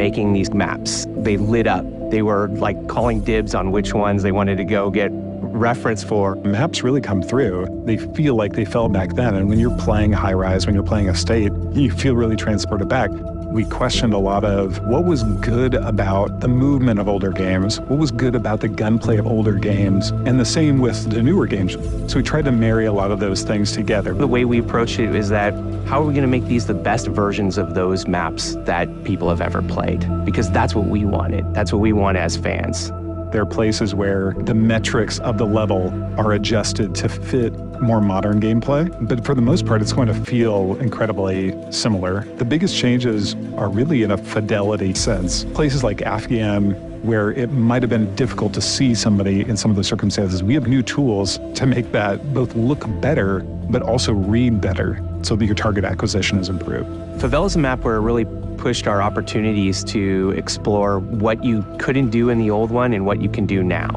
making these maps. They lit up. They were like calling dibs on which ones they wanted to go get reference for. Maps really come through. They feel like they felt back then. And when you're playing High Rise, when you're playing Estate, you feel really transported back. We questioned a lot of what was good about the movement of older games, what was good about the gunplay of older games, and the same with the newer games. So we tried to marry a lot of those things together. The way we approach it is that, how are we going to make these the best versions of those maps that people have ever played? Because that's what we wanted. That's what we want as fans. There are places where the metrics of the level are adjusted to fit more modern gameplay, but for the most part, it's going to feel incredibly similar. The biggest changes are really in a fidelity sense. Places like Afghan, where it might have been difficult to see somebody in some of the circumstances, we have new tools to make that both look better, but also read better, so that your target acquisition is improved. Favela's a map where it really pushed our opportunities to explore what you couldn't do in the old one and what you can do now.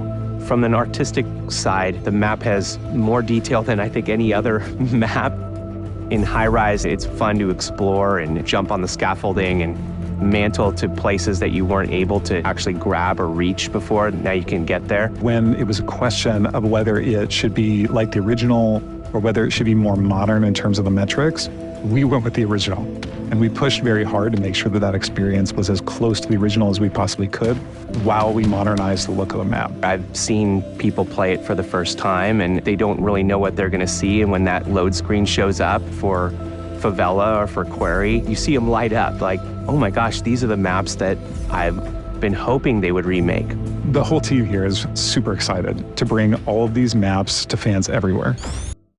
From an artistic side, the map has more detail than I think any other map. In High Rise, it's fun to explore and jump on the scaffolding and mantle to places that you weren't able to actually grab or reach before. Now you can get there. When it was a question of whether it should be like the original or whether it should be more modern in terms of the metrics, we went with the original. And we pushed very hard to make sure that that experience was as close to the original as we possibly could while we modernized the look of the map. I've seen people play it for the first time and they don't really know what they're going to see. And when that load screen shows up for Favela or for Query, you see them light up like, oh my gosh, these are the maps that I've been hoping they would remake. The whole team here is super excited to bring all of these maps to fans everywhere.